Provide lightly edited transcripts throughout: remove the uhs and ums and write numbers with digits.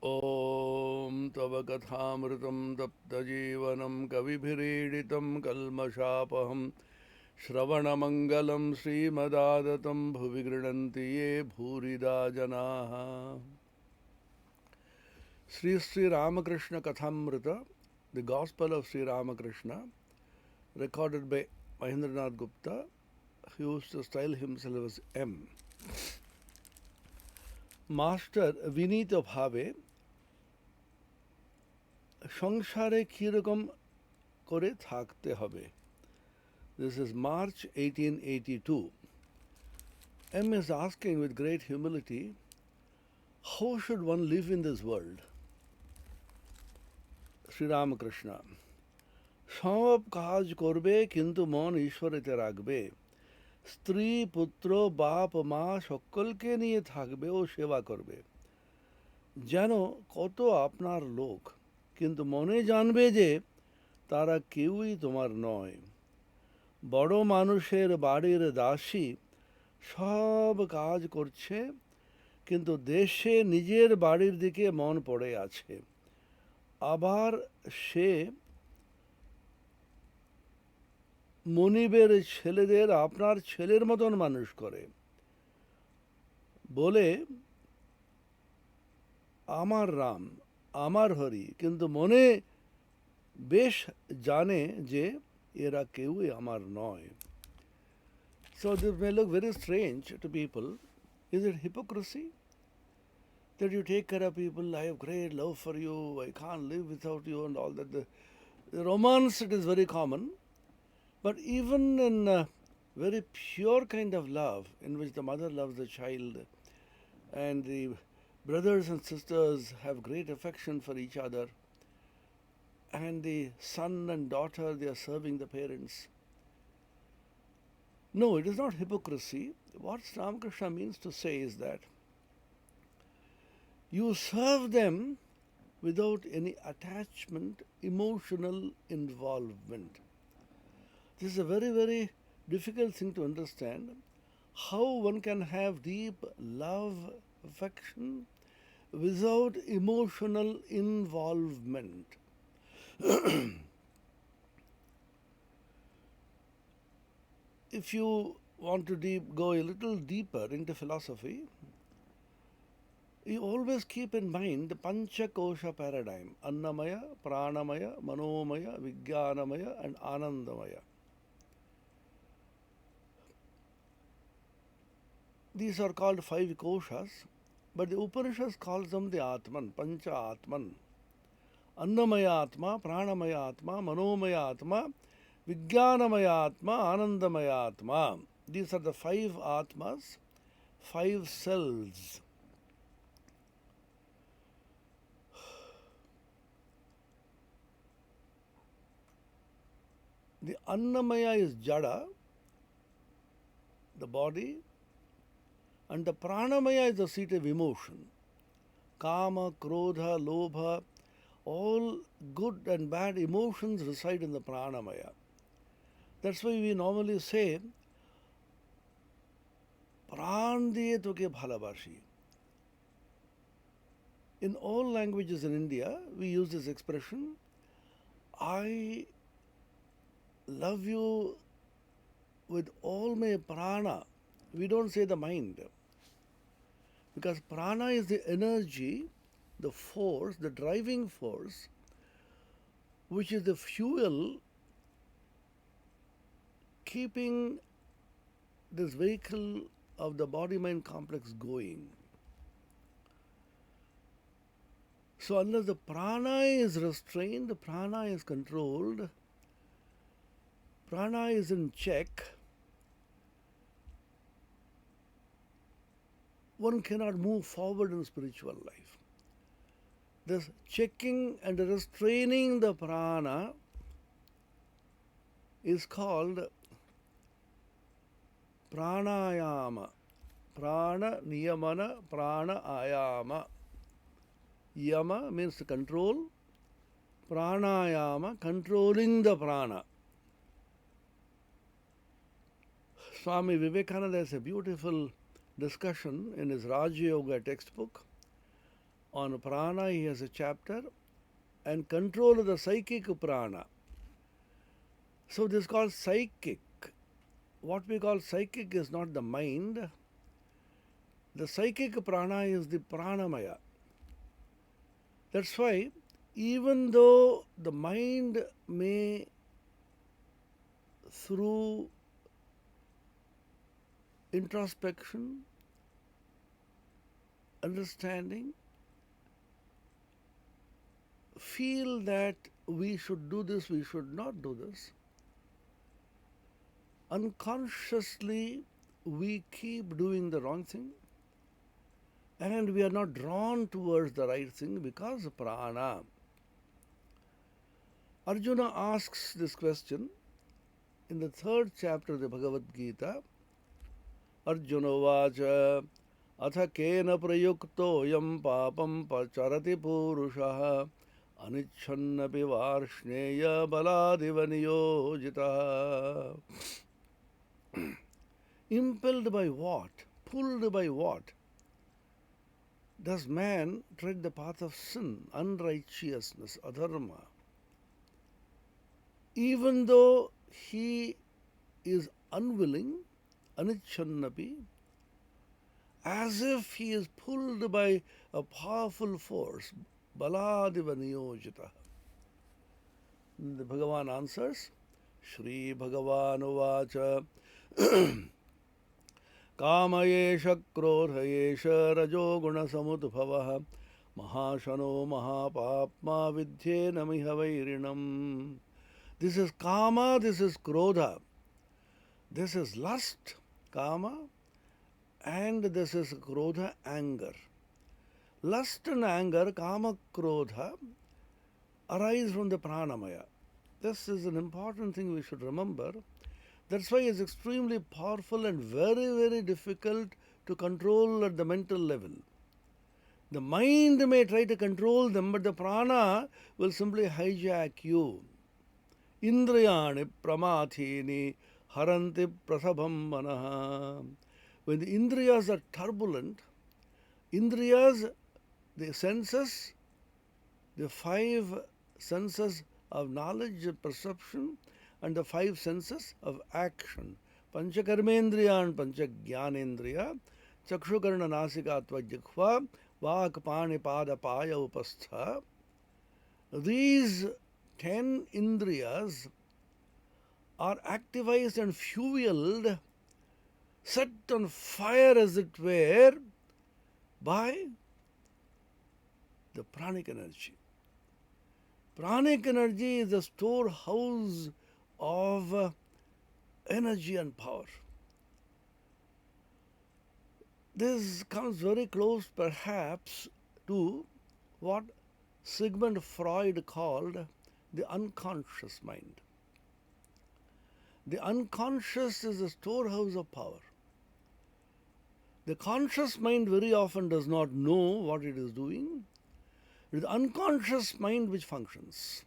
ॐ तव कथामृतं तप्तजीवनं कविभिरीडितं कल्मषापहं श्रवणमङ्गलं श्रीमदादतं भुवि गृह्णन्ति ये भूरिदा जनाः। Sri Ramakrishna Kathamrita, the Gospel of Sri Ramakrishna, recorded by Mahendranath Gupta, who used to style himself as M. Master Vinita Bhave সংসারে কিরকম করে থাকতে হবে. This is March 1882. M is asking with great humility, how should one live in this world? Sri Ramakrishna, সব কাজ করবে কিন্তু মন ঈশ্বরেতে রাখবে, স্ত্রী পুত্র বাপ মা সকলকে নিয়ে থাকবে ও সেবা করবে, যেন কত আপনার লোক, কিন্তু মনে জানবে যে তারা কেউই তোমার নয়। বড় মানুষের বাড়ির দাসী সব কাজ করছে, কিন্তু দেশে নিজের বাড়ির দিকে মন পড়ে আছে। আবার সে মনিবের ছেলেদের আপনার ছেলের মতন মানুষ করে, বলে আমার রাম আমার হরি, কিন্তু মনে বেশ জানে যে এরা কেউই আমার নয়। So this may look very strange to people. Is it hypocrisy that you take care of people? I have great love for you, I can't live without you, and all that. The romance, it is very common, but even in a very pure kind of love, in which the mother loves the child and the brothers and sisters have great affection for each other, and the son and daughter, they are serving the parents. No, it is not hypocrisy. What Ramakrishna means to say is that you serve them without any attachment, emotional involvement. This is a very, very difficult thing to understand. How one can have deep love, affection, without emotional involvement. If you want to go a little deeper into philosophy, you always keep in mind the Panchakosha paradigm: Annamaya, Pranamaya, Manomaya, Vijnanamaya and Anandamaya. These are called five koshas, but the Upanishads calls them the Atman, Pancha Atman. Annamaya Atma, Pranamaya Atma, Manomaya Atma, Vijnanamaya Atma, Anandamaya Atma. These are the five Atmas, five selves. The Annamaya is Jada, the body, and the Pranamaya is the seat of emotion. Kama, Krodha, Lobha, all good and bad emotions reside in the Pranamaya. That's why we normally say, Pran diye toke bhalabashi. In all languages in India, we use this expression, I love you with all my prana. We don't say the mind, because prana is the energy, the force, the driving force, which is the fuel keeping this vehicle of the body-mind complex going. So unless the prana is restrained, the prana is controlled, prana is in check, one cannot move forward in spiritual life. This checking and restraining the prana is called pranayama. Prana niyamana, prana ayama. Yama means to control, pranayama, controlling the prana. Swami Vivekananda has a beautiful discussion in his Raja Yoga textbook On prana, he has a chapter, and control of the psychic prana. So this is called psychic. What we call psychic is not the mind. The psychic prana is the pranamaya. That's why, even though the mind may, through introspection, understanding, feel that we should do this, we should not do this, unconsciously we keep doing the wrong thing, and we are not drawn towards the right thing because of prana. Arjuna asks this question in the 3rd chapter of the Bhagavad-Gita. Arjuna vacha atha kena prayuktoyam papam pacharati purushaha anichannapi varshneya baladiva niyojitaha. Impelled by what? Pulled by what? Does man tread the path of sin, unrighteousness, adharma? Even though he is unwilling, anichannapi, as if he is pulled by a powerful force, baladiva niyojita. The Bhagavan answers, Shri Bhagavan uvacha Kamayesha krodhayesha rajoguna samudbhavaha mahashano mahapapma vidyena mihavairinam. This is kama, this is krodha. This is lust, kama, and this is krodha, anger. Lust and anger, kama, krodha, arise from the pranamaya. This is an important thing we should remember. That's why it's extremely powerful and very, very difficult to control at the mental level. The mind may try to control them, but the prana will simply hijack you. Indriyani pramathini haranti prasabham manaha. When the indriyas are turbulent, indriyas, the senses, the 5 senses of knowledge, perception, and the 5 senses of action. Panchakarmendriya and Panchagyanendriya, Chakshukarna Nasika Tvajjikhva, Vak Pani Pada Paya Upastha. These 10 indriyas are activized and fueled, set on fire as it were, by the pranic energy. Pranic energy is the storehouse of energy and power. This comes very close perhaps to what Sigmund Freud called the unconscious mind. The unconscious is the storehouse of power. The conscious mind very often does not know what it is doing. It is the unconscious mind which functions.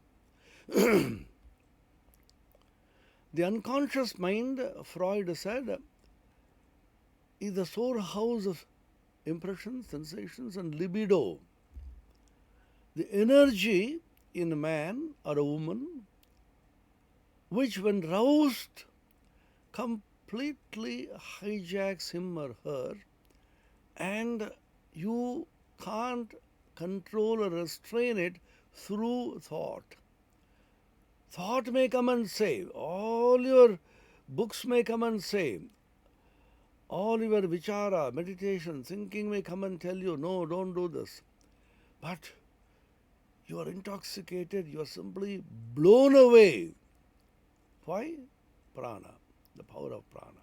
The unconscious mind, Freud said, is the storehouse of impressions, sensations, and libido. The energy in a man or a woman, which when roused, completely hijacks him or her, and you can't control or restrain it through thought. Thought may come and say, all your books may come and say, all your vichara, meditation, thinking may come and tell you, no, don't do this. But you are intoxicated, you are simply blown away. Why? Prana, the power of prana.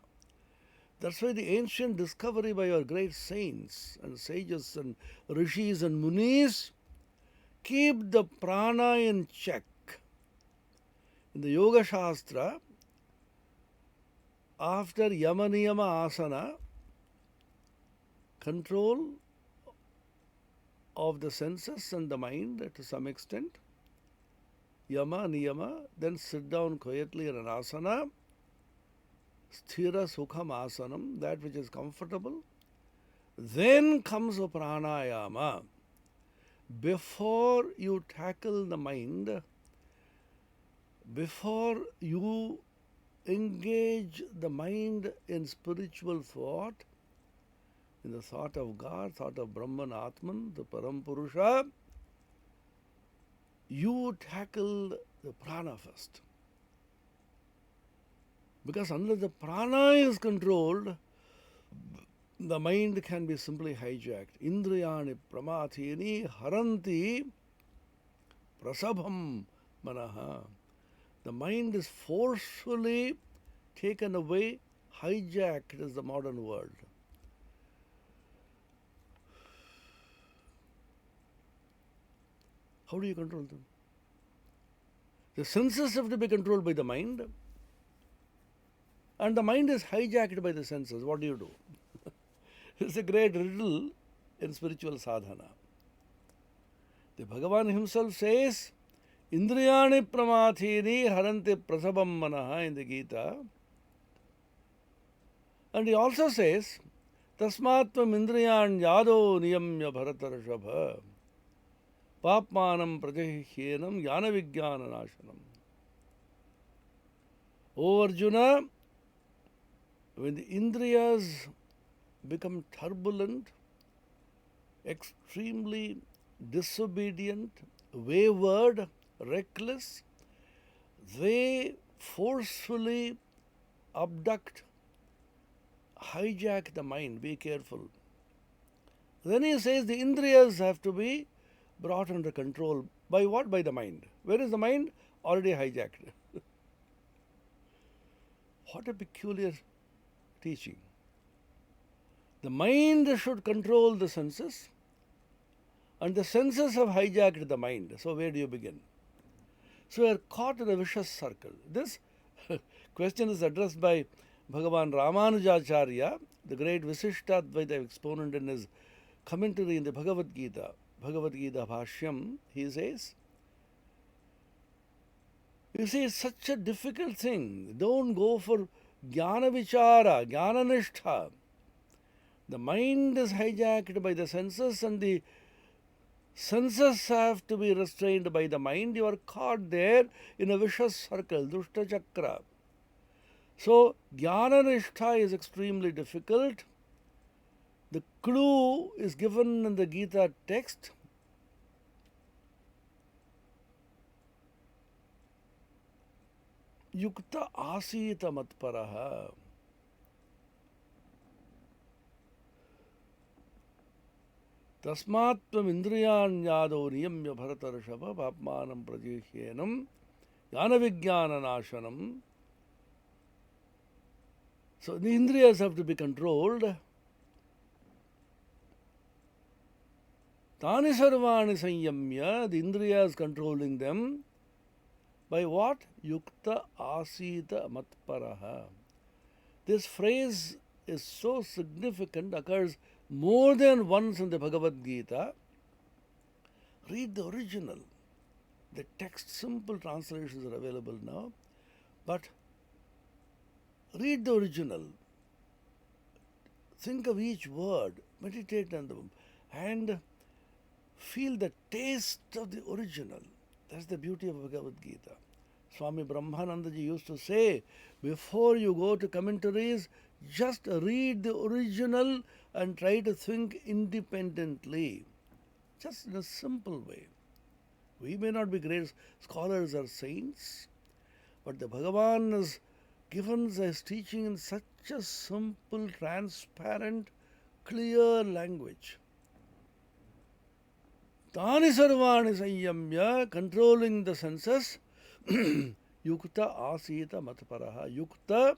That's why the ancient discovery by our great saints and sages and rishis and munis, keep the prana in check. In the Yoga Shastra, after Yama Niyama Asana, control of the senses and the mind to some extent, Yama Niyama, then sit down quietly in an asana, Sthira Sukham Asanam, that which is comfortable. Then comes a pranayama. before you tackle the mind, before you engage the mind in spiritual thought, in the thought of God, thought of Brahman, Atman, the Param Purusha, you tackle the prana first. Because unless the prana is controlled, the mind can be simply hijacked. Indriyani pramathini haranti prasabham manaha. The mind is forcefully taken away, hijacked is the modern word. How do you control them? The senses have to be controlled by the mind, and the mind is hijacked by the senses. What do? It's a great riddle in spiritual sadhana. The Bhagavan himself says, Indriyani pramathini haranti prasabam manaha in the Gita. And he also says, Tasmatvam indriyan yado niyamya bharatarashabha papmanam prajahihyenam jnana vijnana nashanam. O Arjuna, when the indriyas become turbulent, extremely disobedient, wayward, reckless, they forcefully abduct, hijack the mind. Be careful. Then he says the indriyas have to be brought under control. By what? By the mind. Where is the mind? Already hijacked. What a peculiar teaching. The mind should control the senses, and the senses have hijacked the mind. So where do you begin? So we are caught in a vicious circle. This question is addressed by Bhagavan Ramanujacharya, the great Visishtadvaita exponent, in his commentary in the Bhagavad-Gita, Bhagavad-Gita Bhashyam. He says, you see, it's such a difficult thing. Don't go for jnana vichara, jnana nishtha. The mind is hijacked by the senses, and the senses have to be restrained by the mind. You are caught there in a vicious circle, dushta chakra. So, jnana nishtha is extremely difficult. The clue is given in the Gita text. Yukta asita matparaha. Tasmatvam indriyan yado niyamya bharatarashava papmanam prajihyenam jnana vijnana nashanam. So the indriyas have to be controlled. Tani sarvani sanyamya, the indriyas controlling them. By what? Yukta asita matparaha. This phrase is so significant, occurs more than once in the Bhagavad-Gita. Read the original. The text, simple translations are available now. But read the original. Think of each word. Meditate on them. And feel the taste of the original. That's the beauty of Bhagavad-Gita. Swami Brahmananda ji used to say, before you go to commentaries, just read the original and try to think independently. Just in a simple way. We may not be great scholars or saints, but the Bhagavan has given his teaching in such a simple, transparent, clear language. Tani sarvani sanyamya, controlling the senses, yukta asita matparaha. Yukta,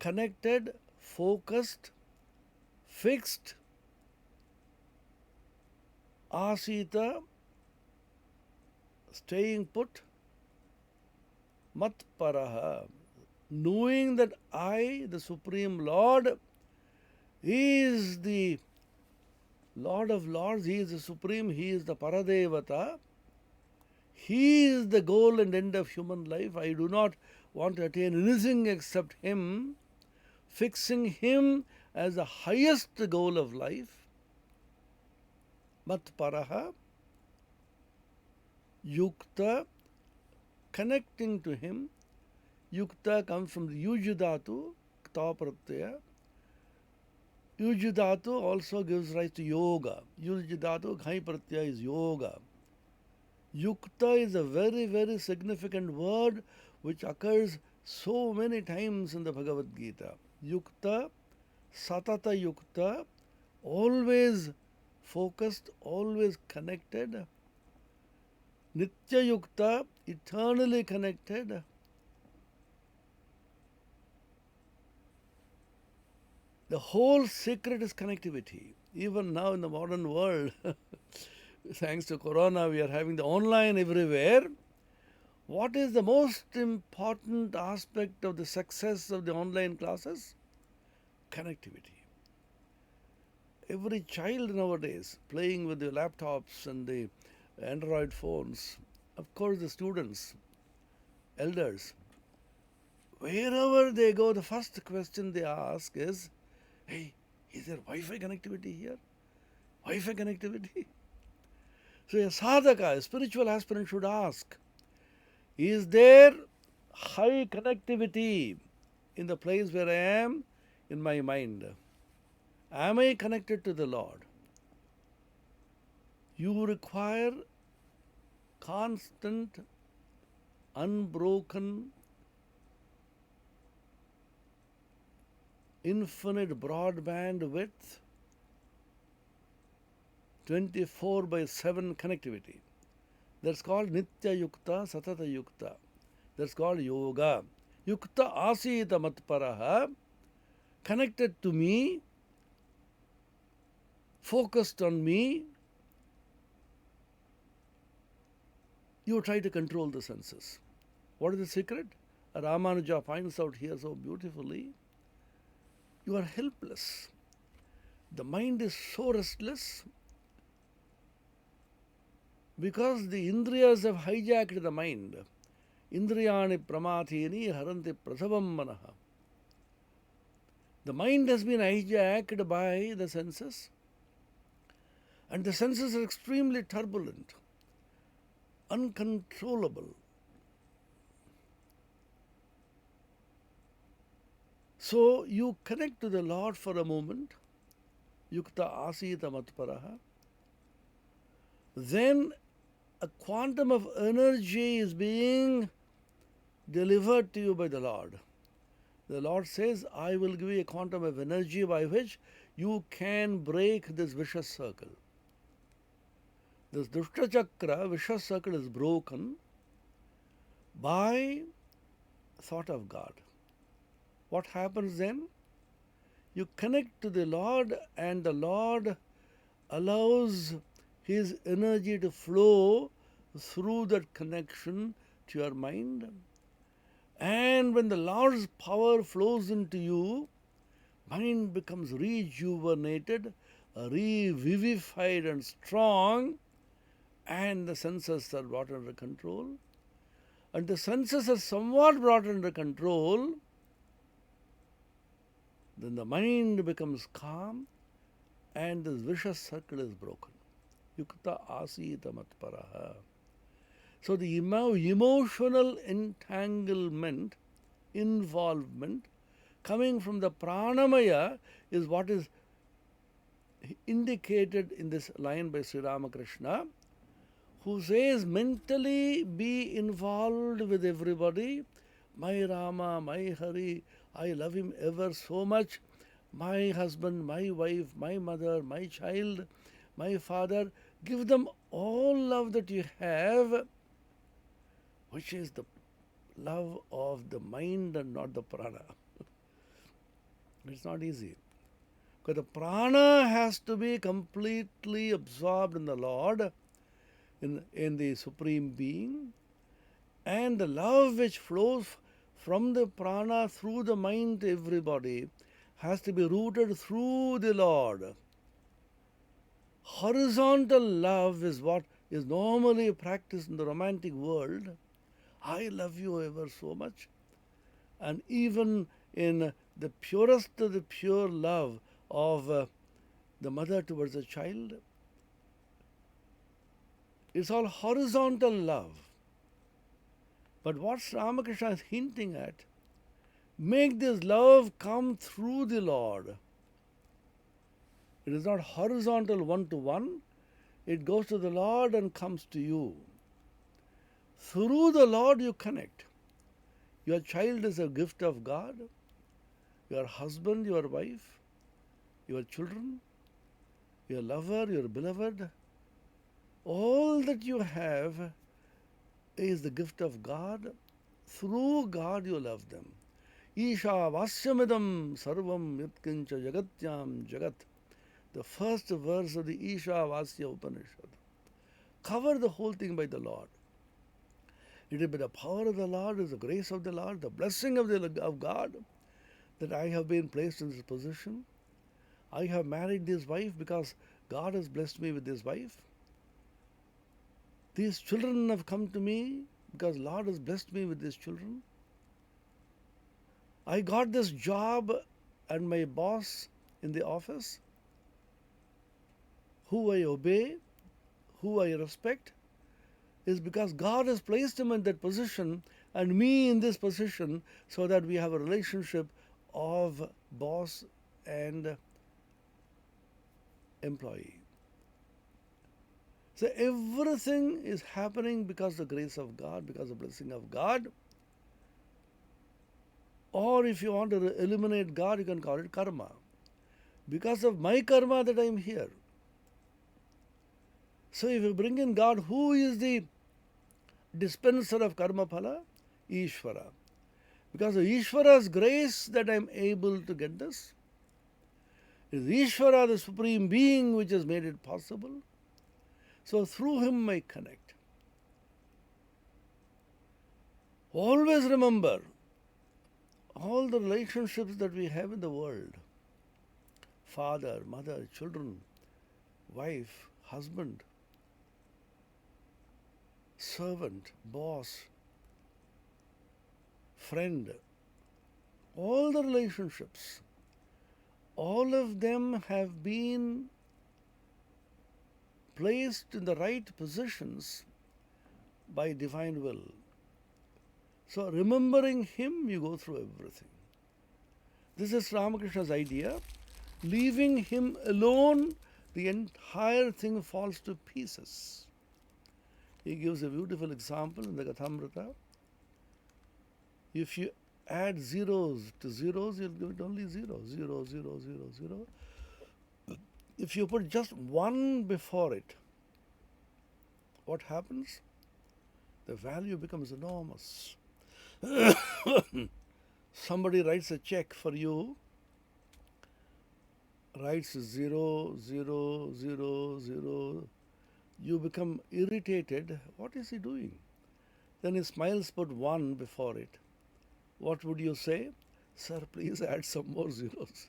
connected, focused, fixed. Asita, staying put. Matparaha, knowing that I, the Supreme Lord, He is the Lord of Lords, He is the Supreme, He is the Paradevata. He is the goal and end of human life. I do not want to attain anything except Him, fixing Him as the highest goal of life. Matparaha, Yukta, connecting to him. Yukta comes from the Yujudhatu, Kta Pratyaya. Yujudhatu also gives rise to yoga. Yujudhatu, Ghai Pratyaya is yoga. Yukta is a very, very significant word which occurs so many times in the Bhagavad-Gita. Yukta, Satata Yukta, always focused, always connected. Nitya Yukta, eternally connected. The whole secret is connectivity. Even now in the modern world, thanks to Corona, we are having the online everywhere. What is the most important aspect of the success of the online classes? Connectivity. Every child nowadays playing with the laptops and the Android phones, of course the students, elders, wherever they go, the first question they ask is, hey, is there Wi-Fi connectivity here? Wi-Fi connectivity? So a sadhaka, a spiritual aspirant should ask, is there high connectivity in the place where I am in my mind? Am I connected to the Lord? You require constant, unbroken, infinite broadband width, 24/7 connectivity. That's called Nitya Yukta, Satata Yukta. That's called yoga. Yukta Asita Matparaha, connected to me, focused on me. You try to control the senses. What is the secret? Ramanuja finds out here so beautifully. You are helpless. The mind is so restless because the Indriyas have hijacked the mind. Indriyani pramathini haranti prasavam manaha. The mind has been hijacked by the senses, and the senses are extremely turbulent, uncontrollable. So you connect to the Lord for a moment, Yukta Asita Matparaha. Then a quantum of energy is being delivered to you by the Lord. The Lord says, I will give you a quantum of energy by which you can break this vicious circle. This Dushta Chakra, vicious circle, is broken by thought of God. What happens then? You connect to the Lord, and the Lord allows His energy to flow through that connection to your mind. And when the Lord's power flows into you, mind becomes rejuvenated, revivified and strong, and the senses are brought under control. And the senses are somewhat brought under control, then the mind becomes calm and this vicious circle is broken. Yukta Asita Matparaha. So the emotional entanglement, involvement coming from the pranamaya is what is indicated in this line by Sri Ramakrishna, who says, mentally be involved with everybody. My Rama, my Hari, I love him ever so much. My husband, my wife, my mother, my child, my father. Give them all love that you have, which is the love of the mind and not the prana. It's not easy. Because the prana has to be completely absorbed in the Lord, in the Supreme Being, and the love which flows from the prana through the mind to everybody has to be rooted through the Lord. Horizontal love is what is normally practiced in the romantic world. I love you ever so much. And even in the purest of the pure love of the mother towards the child, It's all horizontal love. But what Ramakrishna is hinting at, make this love come through the Lord. It is not horizontal one-to-one. It goes to the Lord and comes to you. Through the Lord you connect. Your child is a gift of God. Your husband, your wife, your children, your lover, your beloved, all that you have is the gift of God. Through God you love them. Isha vasyamidam sarvam yatkincha jagatyam jagat. The first verse of the Isha Vasya Upanishad. Cover the whole thing by the Lord. It is by the power of the Lord, it is the grace of the Lord, the blessing of God that I have been placed in this position. I have married this wife because God has blessed me with this wife. These children have come to me because Lord has blessed me with these children. I got this job and my boss in the office, who I obey, who I respect, is because God has placed him in that position and me in this position so that we have a relationship of boss and employee. So everything is happening because of the grace of God, because of the blessing of God. Or if you want to eliminate God, you can call it karma. Because of my karma that I am here. So if you bring in God, who is the dispenser of karma phala? Ishvara. Because of Ishvara's grace that I am able to get this. It is Ishvara, the Supreme Being, which has made it possible. So through him I connect. Always remember all the relationships that we have in the world. Father, mother, children, wife, husband, servant, boss, friend, all the relationships, all of them have been placed in the right positions by divine will. So remembering him, you go through everything. This is Ramakrishna's idea. Leaving him alone, the entire thing falls to pieces. He gives a beautiful example in the Kathamrita. If you add zeros to zeros, you'll give it only zero. Zero, zero, zero, zero. If you put just one before it, what happens? The value becomes enormous. Somebody writes a check for you, writes 0, 0, 0, 0. You become irritated. What is he doing? Then he smiles, put 1 before it. What would you say? Sir, please add some more zeros.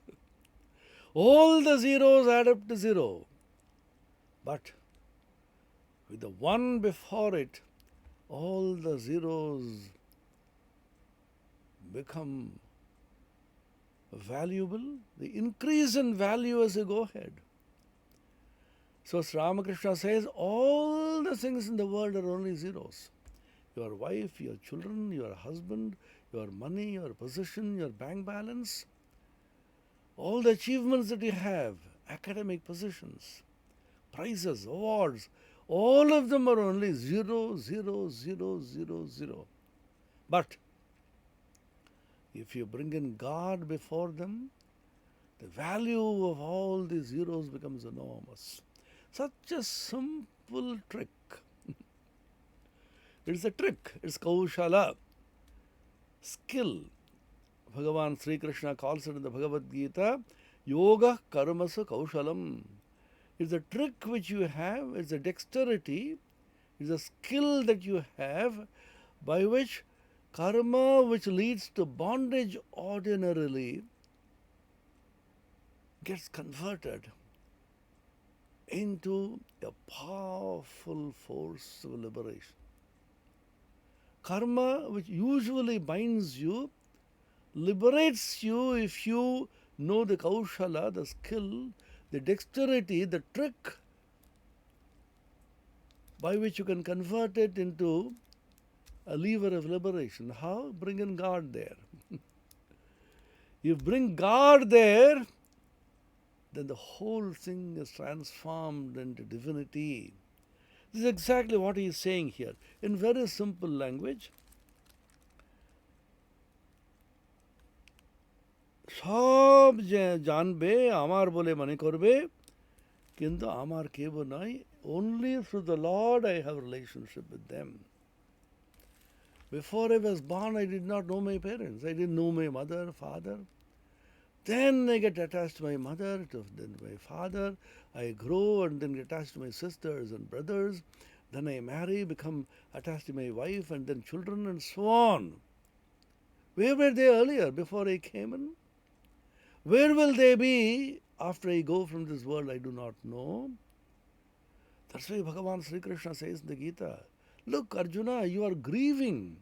All the zeros add up to 0. But with the 1 before it, all the zeros become valuable. They increase in value as you go ahead. So Ramakrishna says all the things in the world are only zeros. Your wife, your children, your husband, your money, your position, your bank balance, all the achievements that you have, academic positions, prizes, awards, all of them are only 0, 0, 0, 0, 0. But if you bring in God before them, the value of all these zeros becomes enormous. Such a simple trick. It's a trick. It's kaushala, skill. Bhagavan Sri Krishna calls it in the Bhagavad-Gita, yoga karmasa kaushalam. It's a trick which you have, it's a dexterity, it's a skill that you have by which karma, which leads to bondage ordinarily, gets converted into a powerful force of liberation. Karma, which usually binds you, liberates you if you know the kaushala, the skill, the dexterity, the trick by which you can convert it into a lever of liberation. How? Bring in God there. You bring God there, then the whole thing is transformed into divinity. This is exactly what he is saying here. In very simple language, সব জানবে আমার বলে মনে করবে কিন্তু আমার কেউ নয় only through the Lord I have a relationship with them. Before I was born, I did not know my parents. I didn't know my mother, father. Then I get attached to my mother, then my father. I grow and then get attached to my sisters and brothers. Then I marry, become attached to my wife and then children and so on. Where were they earlier before I came in? Where will they be after I go from this world? I do not know. That's why Bhagavan Sri Krishna says in the Gita, look, Arjuna, you are grieving.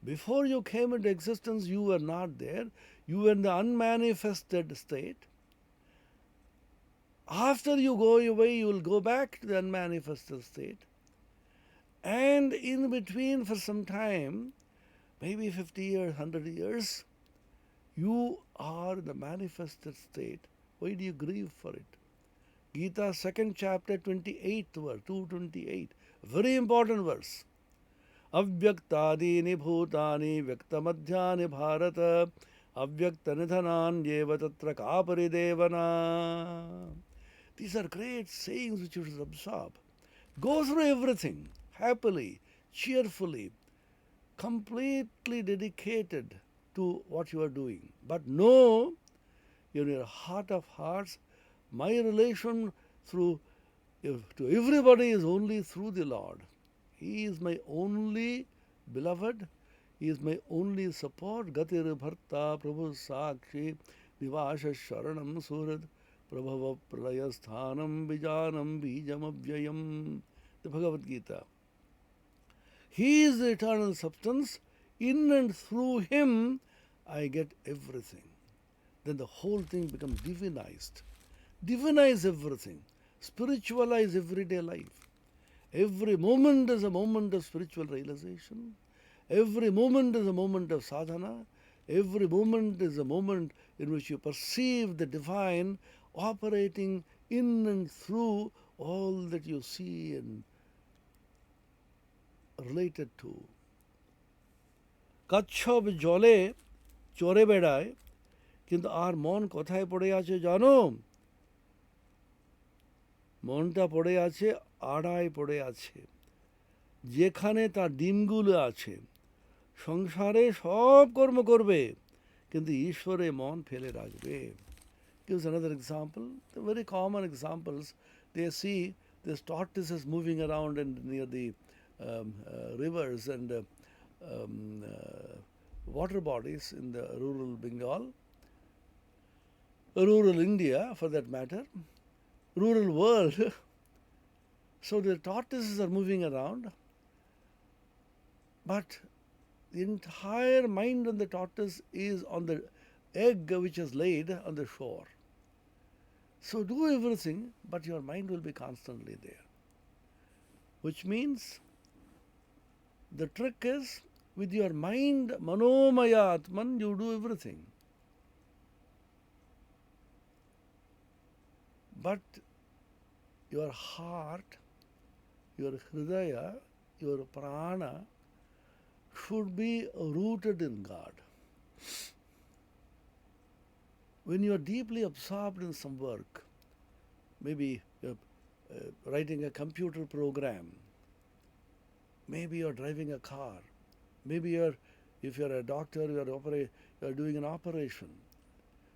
Before you came into existence, you were not there. You were in the unmanifested state. After you go away, you will go back to the unmanifested state. And in between, for some time, maybe 50 years, 100 years, you are in the manifested state. Why do you grieve for it? Gita, 2nd chapter, 28th verse, 228. Very important verse. Avyaktadini bhutani vyaktamadhyani bharata avyaktanidhananyeva tatra kaparidevana. These are great sayings which you should absorb. Go through everything happily, cheerfully, completely dedicated to what you are doing. But know in your heart of hearts, my relation to everybody is only through the Lord. He is my only beloved. He is my only support. Gatir bharta prabhu sakshi vivasha sharanam surad prabhava pralayasthanam bijanam bijam avyayam. The Bhagavad-Gita. He is the eternal substance. In and through him, I get everything. Then the whole thing becomes divinized. Divinize everything. Spiritualize everyday life. Every moment is a moment of spiritual realization. Every moment is a moment of sadhana. Every moment is a moment in which you perceive the divine operating in and through all that you see and related to. কচ্ছপ জলে চড়ে বেড়ায় কিন্তু আর মন কোথায় পড়ে আছে জানো? মনটা পড়ে আছে আড়ায় পড়ে আছে যেখানে তার ডিমগুলো আছে। সংসারে সব কর্ম করবে কিন্তু ঈশ্বরে মন ফেলে রাখবে। Gives another example. The very common examples. They see this tortoises moving around and near the rivers and water bodies in the rural Bengal, rural India for that matter, rural world. So the tortoises are moving around, but the entire mind of the tortoise is on the egg which is laid on the shore. So do everything, but your mind will be constantly there. Which means the trick is with your mind, manomaya atman, you do everything. But your heart, your hridaya, your prana should be rooted in God. When you are deeply absorbed in some work, maybe you're writing a computer program, maybe you're driving a car, maybe if you're a doctor, you're doing an operation.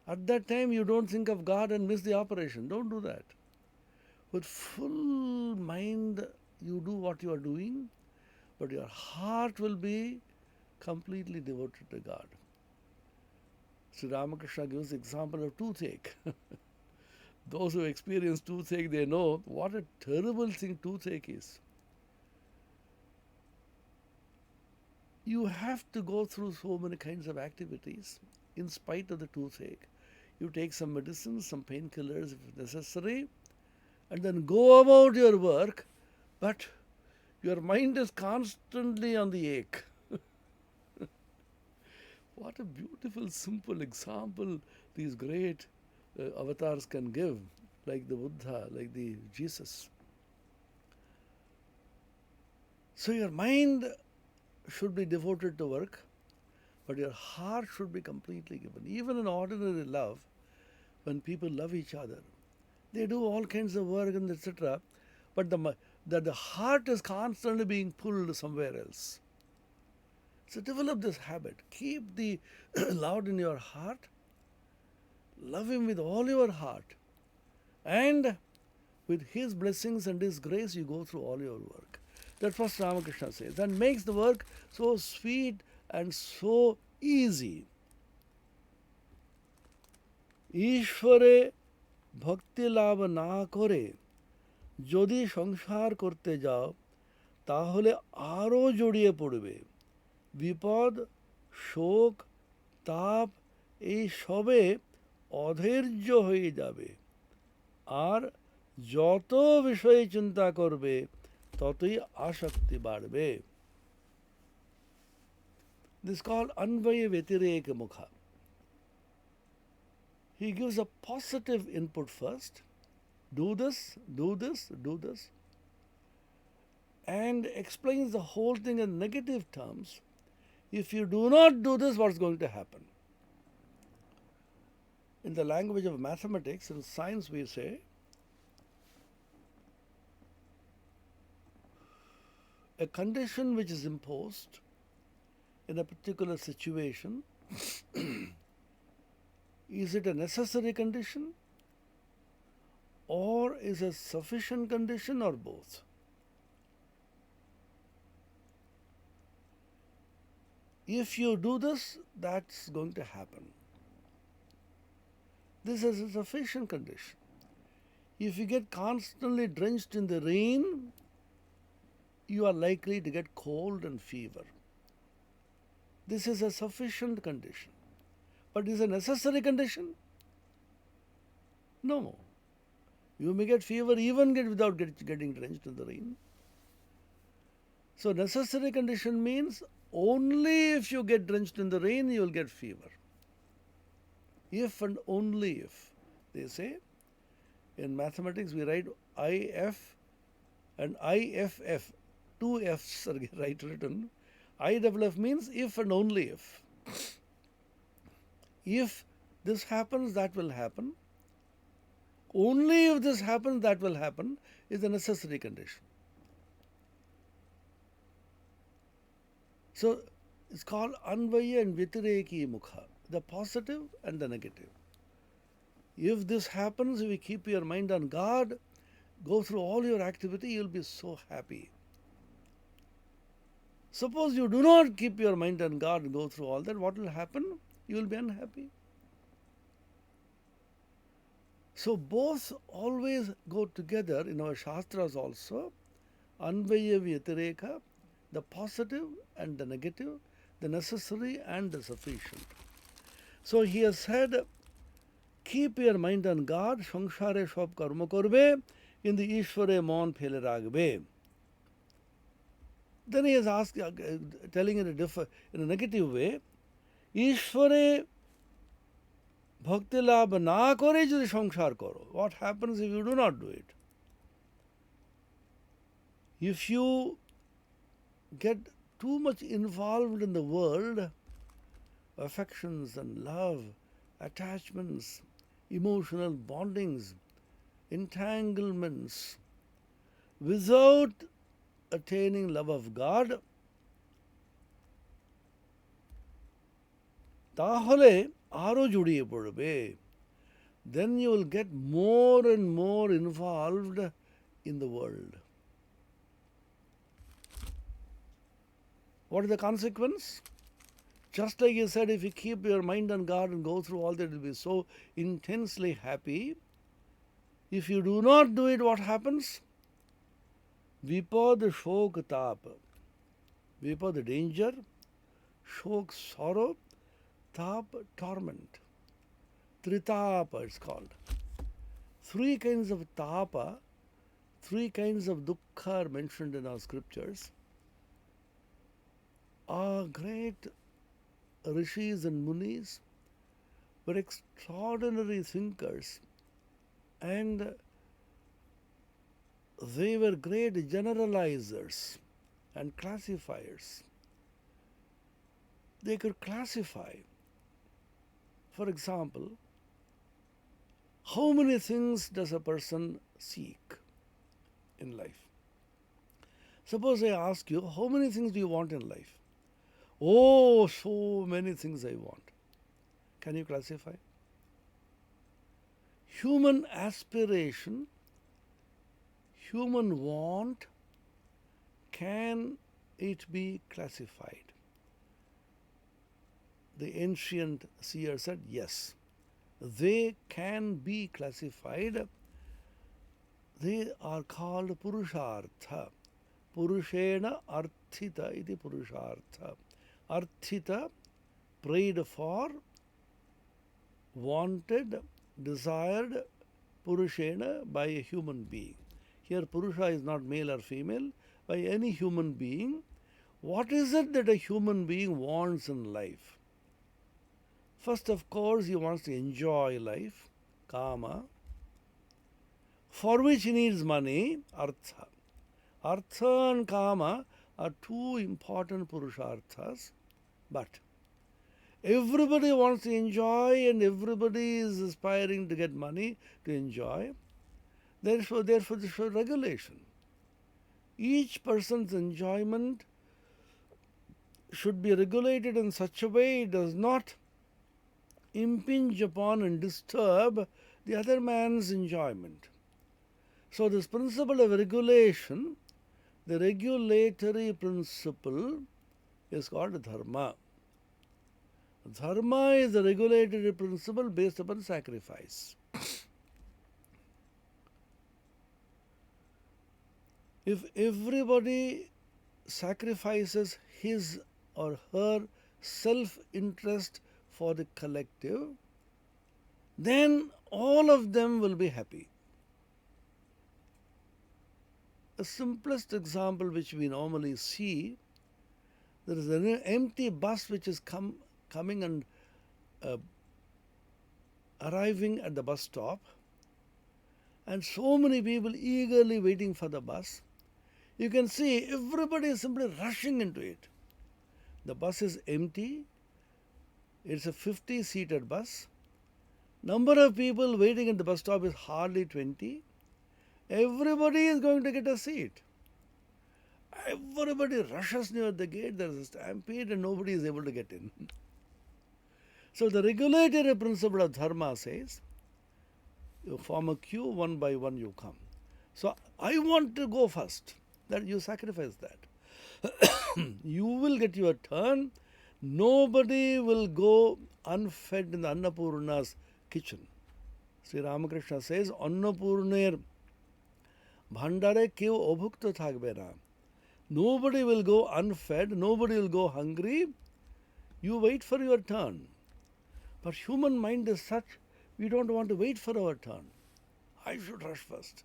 At that time, you don't think of God and miss the operation. Don't do that. With full mind, you do what you are doing, but your heart will be completely devoted to God. Sri Ramakrishna gives the example of toothache. Those who experience toothache, they know what a terrible thing toothache is. You have to go through so many kinds of activities in spite of the toothache. You take some medicines, some painkillers if necessary, and then go about your work, but your mind is constantly on the ache. What a beautiful, simple example these great avatars can give, like the Buddha, like the Jesus. So your mind should be devoted to work, but your heart should be completely given. Even in ordinary love, when people love each other, they do all kinds of work and etc. But the heart is constantly being pulled somewhere else. So develop this habit. Keep the Lord in your heart. Love Him with all your heart. And with His blessings and His grace, you go through all your work. That's what Ramakrishna says. And makes the work so sweet and so easy. ঈশ্বরে ভক্তি লাভ না করে যদি সংসার করতে যাও তাহলে আরও জড়িয়ে পড়বে বিপদ শোক তাপ এই সবে অধৈর্য হয়ে যাবে আর যত বিষয়ে চিন্তা করবে ততই আসক্তি বাড়বে. This is called Anvaya Vyatireka Mukha. He gives a positive input first. Do this, do this, do this. And explains the whole thing in negative terms. If you do not do this, what's going to happen? In the language of mathematics and science, we say, a condition which is imposed in a particular situation, is it a necessary condition or is it a sufficient condition or both? If you do this, that's going to happen. This is a sufficient condition. If you get constantly drenched in the rain, you are likely to get cold and fever. This is a sufficient condition. But is it a necessary condition? No. You may get fever even without getting drenched in the rain. So necessary condition means only if you get drenched in the rain, you will get fever. If and only if. They say, in mathematics we write IF and IFF. Two F's are written. IFF means if and only if. If this happens, that will happen. Only if this happens, that will happen is a necessary condition. So it's called Anvaya and Vyatireki Mukha, the positive and the negative. If this happens, if you keep your mind on God, go through all your activity, you'll be so happy. Suppose you do not keep your mind on God and go through all that, what will happen? You will be unhappy. So both always go together in our Shastras also. Anvaya Vyatireka, the positive and the negative, the necessary and the sufficient. So he has said, keep your mind on God, সংসারে সব কর্ম করবে, কিন্তু ঈশ্বরে মন ফেলে রাখবে. Then he is telling in a negative way, ঈশ্বরে ভক্তি লাভ না করে যদি সংসার করো, what happens if you do not do it? If you get too much involved in the world, affections and love, attachments, emotional bondings, entanglements, without attaining love of God, তাহলে আরো জড়িয়ে পড়বে. Then you will get more and more involved in the world. What is the consequence? Just like you said, if you keep your mind on God and go through all that, you will be so intensely happy. If you do not do it, what happens? Vipad, shok, tap. Vipad, danger. Shok, sorrow. Tap, torment. Tritapa, it's called. Three kinds of tapa three kinds of dukkha are mentioned in our scriptures. Our great rishis and munis were extraordinary thinkers, and they were great generalizers and classifiers. They could classify, for example, how many things does a person seek in life? Suppose I ask you, how many things do you want in life? Oh, so many things I want. Can you classify? Human aspiration, human want, can it be classified? The ancient seer said, yes, they can be classified. They are called purushartha. Purushena arthita iti purushartha. Arthita, prayed for, wanted, desired, purushena, by a human being. Here purusha is not male or female, by any human being. What is it that a human being wants in life? First, of course, he wants to enjoy life, kama, for which he needs money, artha. Artha and kama are two important purusharthas, but everybody wants to enjoy and everybody is aspiring to get money to enjoy. Therefore this is regulation. Each person's enjoyment should be regulated in such a way it does not impinge upon and disturb the other man's enjoyment. So this principle of regulation, the regulatory principle, is called dharma. Dharma is the regulatory principle based upon sacrifice. If everybody sacrifices his or her self-interest for the collective, then all of them will be happy. The simplest example which we normally see, there is an empty bus which is coming and arriving at the bus stop, and so many people eagerly waiting for the bus. You can see everybody is simply rushing into it. The bus is empty. It's a 50-seated bus. Number of people waiting at the bus stop is hardly 20. Everybody is going to get a seat. Everybody rushes near the gate. There is a stampede and nobody is able to get in. So the regulatory principle of dharma says, you form a queue, one by one you come. So I want to go first. That you sacrifice that. You will get your turn. Nobody will go unfed in the Annapurna's kitchen. Sri Ramakrishna says, Annapurner bhandare keu obhukta thakbe na. Nobody will go unfed, nobody will go hungry. You wait for your turn. But human mind is such, we don't want to wait for our turn. I should rush first.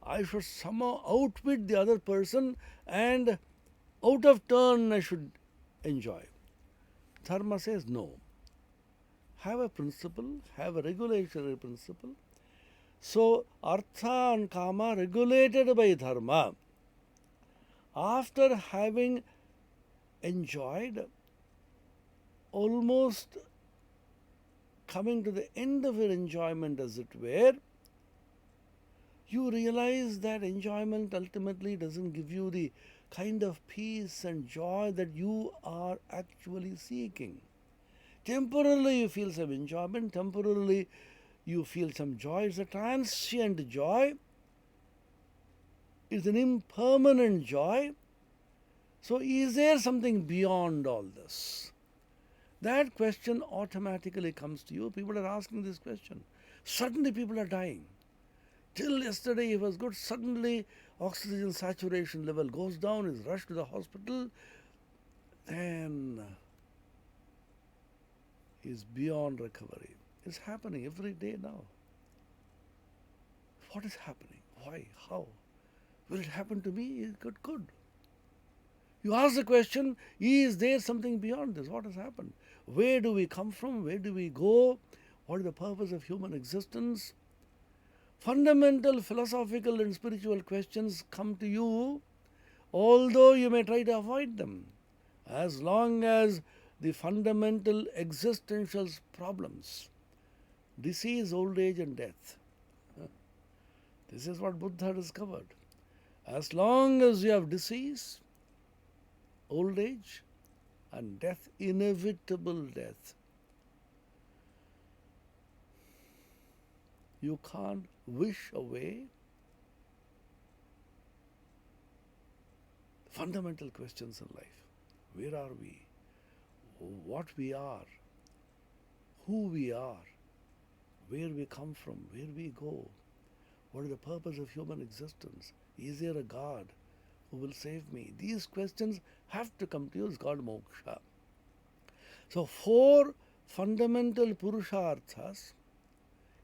I should somehow outwit the other person and out of turn I should enjoy. Dharma says no. Have a principle, have a regulatory principle. So artha and kama regulated by dharma. After having enjoyed, almost coming to the end of your enjoyment as it were, you realize that enjoyment ultimately doesn't give you the kind of peace and joy that you are actually seeking. Temporarily you feel some enjoyment, temporarily you feel some joy. It's a transient joy. It's an impermanent joy. So is there something beyond all this? That question automatically comes to you. People are asking this question. Suddenly people are dying. Till yesterday he was good, suddenly oxygen saturation level goes down, is rushed to the hospital, then is beyond recovery. It's happening every day now. What is happening? Why? How? Will it happen to me? It could. You ask the question, is there something beyond this? What has happened? Where do we come from? Where do we go? What is the purpose of human existence? Fundamental philosophical and spiritual questions come to you, although you may try to avoid them, as long as the fundamental existential problems, disease, old age, and death. This is what Buddha discovered. As long as you have disease, old age, and death, inevitable death, you can't wish away fundamental questions in life. Where are we? What we are? Who we are? Where we come from? Where we go? What is the purpose of human existence? Is there a God who will save me? These questions have to come to you. It's called moksha. So 4 fundamental purusharthas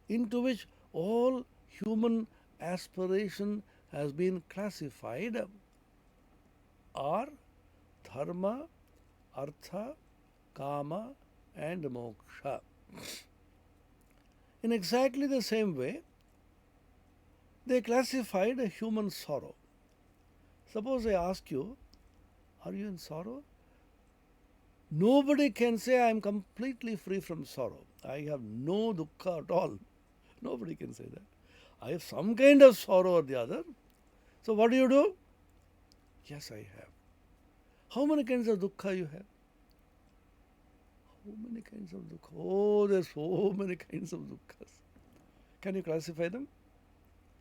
into which all human aspiration has been classified are dharma, artha, kama, and moksha. In exactly the same way, they classified a human sorrow. Suppose I ask you, are you in sorrow? Nobody can say I am completely free from sorrow. I have no dukkha at all. Nobody can say that. I have some kind of sorrow or the other. So what do? Yes, I have. How many kinds of dukkha you have? How many kinds of dukkha? Oh, there's so many kinds of dukkhas. Can you classify them?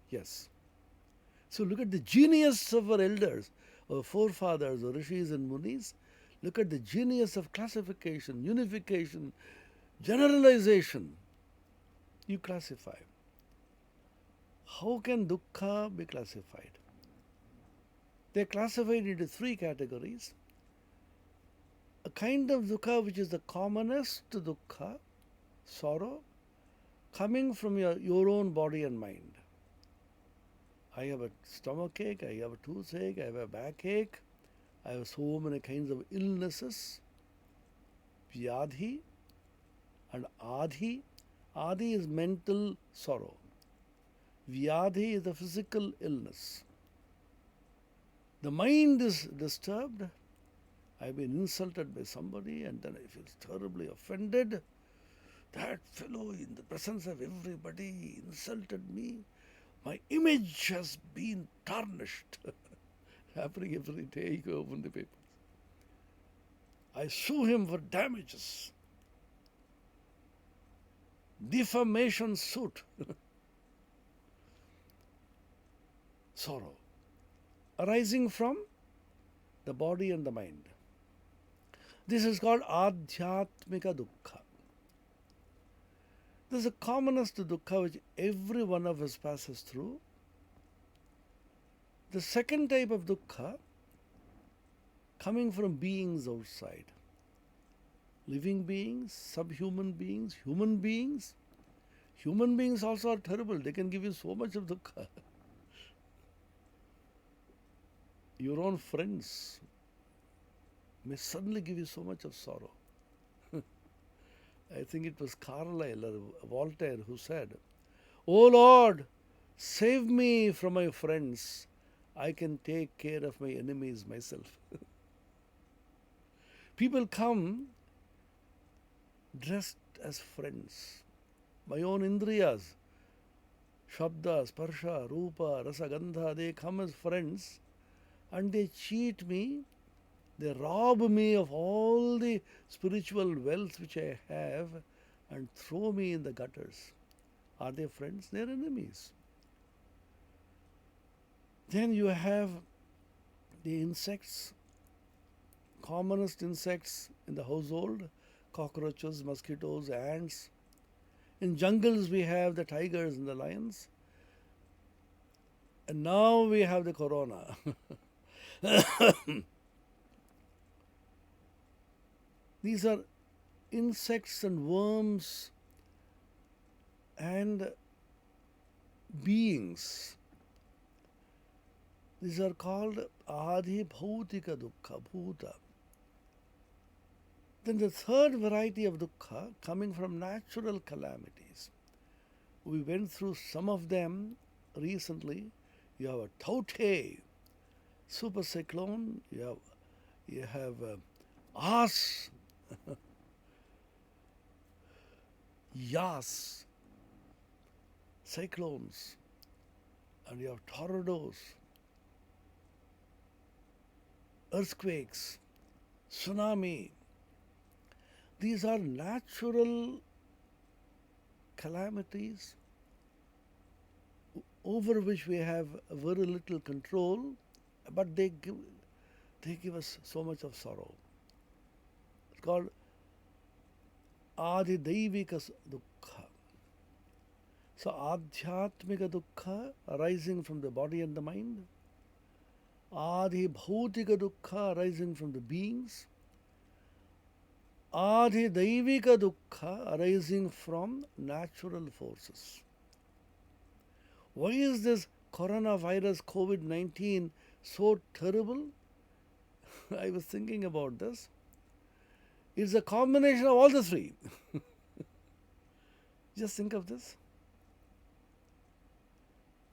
Yes. So look at the genius of our elders, our forefathers, our rishis and munis. Look at the genius of classification, unification, generalization. You classify. How can dukkha be classified? They are classified into 3 categories. A kind of dukkha which is the commonest dukkha, sorrow, coming from your own body and mind. I have a stomachache, I have a toothache, I have a backache, I have so many kinds of illnesses. Vyadhi and adhi. Adhi is mental sorrow. Vyadhi is the physical illness. The mind is disturbed. I've been insulted by somebody and then I feel terribly offended. That fellow in the presence of everybody insulted me. My image has been tarnished. Happening every day, you open the papers. I sue him for damages. Defamation suit. Sorrow arising from the body and the mind. This is called adhyatmika dukkha. This is the commonest dukkha which every one of us passes through. The second type of dukkha coming from beings outside. Living beings, subhuman beings, human beings. Human beings also are terrible. They can give you so much of dukkha. Your own friends may suddenly give you so much of sorrow. I think it was Carlyle or Voltaire who said, "O Lord, save me from my friends. I can take care of my enemies myself." People come dressed as friends. My own indriyas, shabda, sparsha, rupa, rasa, gandha, they come as friends and they cheat me. They rob me of all the spiritual wealth which I have and throw me in the gutters. Are they friends? They are enemies. Then you have the insects, commonest insects in the household, cockroaches, mosquitoes, ants. In jungles we have the tigers and the lions. And now we have the corona. These are insects and worms and beings These are called Adi Bhautika Dukkha, Bhuta. Then the third variety of dukkha coming from natural calamities. We went through some of them recently. You have a Toothache, super cyclone. You have As, Yas, cyclones, and you have tornadoes, earthquakes, tsunami. These are natural calamities over which we have very little control, but they give us so much of sorrow. It's called Adi Daivika Dukkha. So Adhyatmika Dukkha arising from the body and the mind, Adi Bhautika Dukkha arising from the beings, Adi Daivika Dukkha arising from natural forces. Why is this coronavirus COVID-19 so terrible? I was thinking about this. It's a combination of all the three. Just think of this.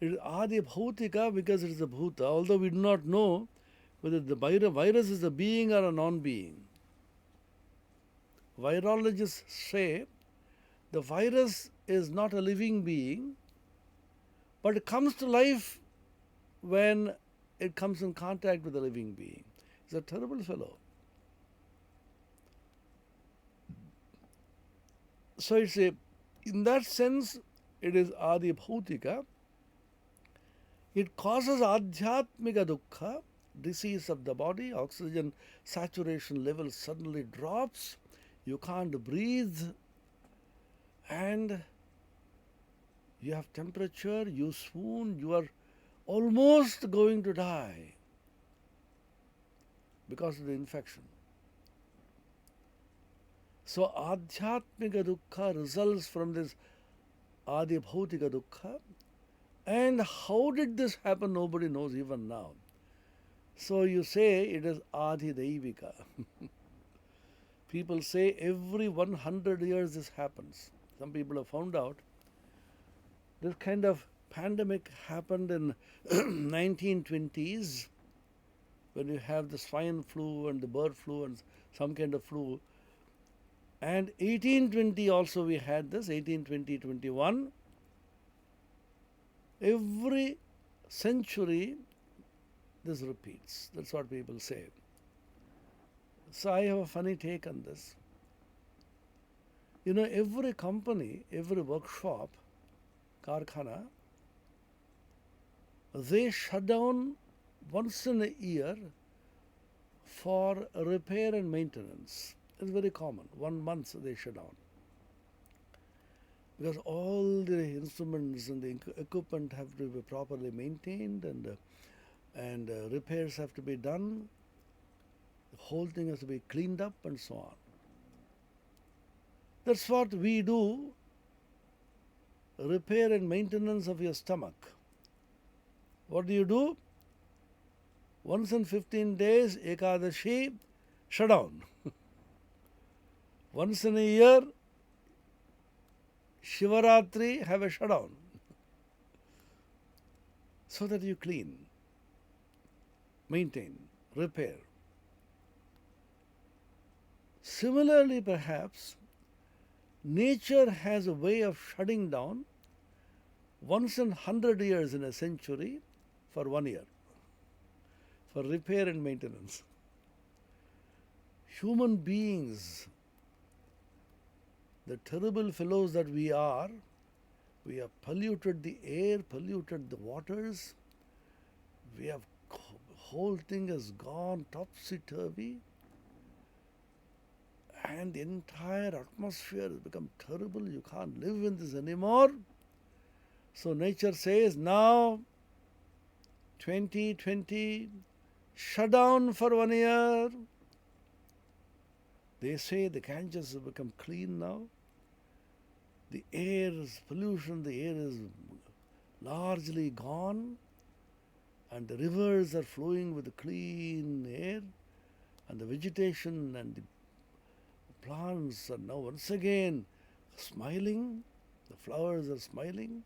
It is Adi Bhautika because it is a Bhuta, although we do not know whether the virus is a being or a non-being. Virologists say the virus is not a living being, but it comes to life when it comes in contact with a living being. It's a terrible fellow. So in that sense, it is Adi Bhautika. It causes Adhyatmika Dukkha, disease of the body, oxygen saturation level suddenly drops, you can't breathe, and you have temperature, you swoon, you are almost going to die because of the infection. So Adhyatmika Dukkha results from this Adi Bhautika Dukkha. And how did this happen? Nobody knows even now. So you say it is Adi Daivika. People say every 100 years this happens. Some people have found out this kind of pandemic happened in 1920s when you have the swine flu and the bird flu and some kind of flu. And 1820 also we had this, 1820-21. Every century this repeats. That's what people say. So I have a funny take on this. You know, every company, every workshop, karkhana, they shut down once in a year for repair and maintenance. It's very common. 1 month they shut down. Because all the instruments and the equipment have to be properly maintained and repairs have to be done. The whole thing has to be cleaned up and so on. That's what we do, repair and maintenance of your stomach. What do you do? Once in 15 days, Ekadashi, shut down. Once in a year, Shivaratri, have a shutdown. So that you clean, maintain, repair. Similarly, perhaps, nature has a way of shutting down once in 100 years in a century for 1 year, for repair and maintenance. Human beings, the terrible fellows that we have polluted the air, polluted the waters. The whole thing has gone topsy-turvy. And the entire atmosphere has become terrible. You can't live in this anymore. So nature says, now 2020, shut down for 1 year. They say the Ganges has become clean now. The air is pollution, the air is largely gone. and the rivers are flowing with clean air, and the vegetation and the plants are now once again smiling, the flowers are smiling,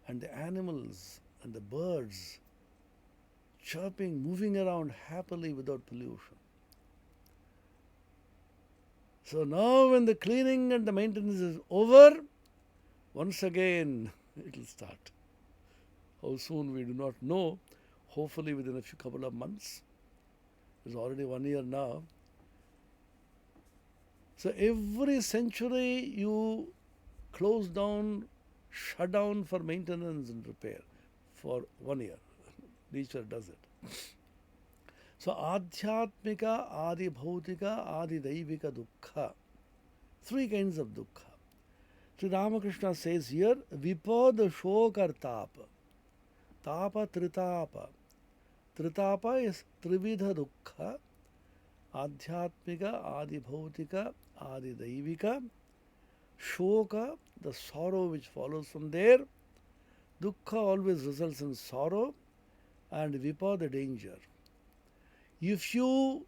and the animals and the birds chirping, moving around happily without pollution. So now when the cleaning and the maintenance is over, once again it will start. How soon we do not know, hopefully within a few couple of months. It's already 1 year now. So every century you close down, shut down for maintenance and repair for 1 year. Nature does it. So Adhyatmika, Adi Bhautika, Adi Daivika Dukkha. 3 kinds of dukkha. Sri Ramakrishna says here, Vipad Shokar Tapa. Tapa Tritapa. Tritapa is Trividha Dukkha. Adhyatmika, Adi Bhautika, Adi Daivika. Shoka, the sorrow which follows from there. Dukkha always results in sorrow. And Vipa, the danger. If you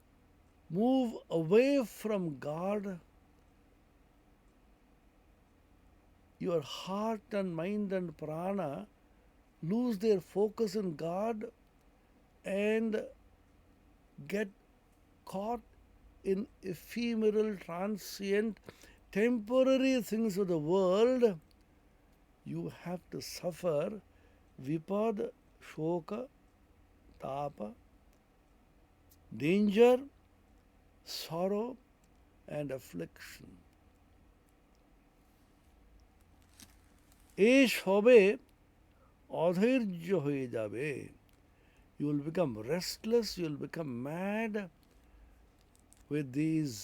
move away from God, your heart and mind and prana lose their focus in God and get caught in ephemeral, transient, temporary things of the world, you have to suffer vipad, shoka, tapa, danger, sorrow and affliction. এই সবে অধৈর্য হয়ে যাবে. You will become restless, you will become mad with these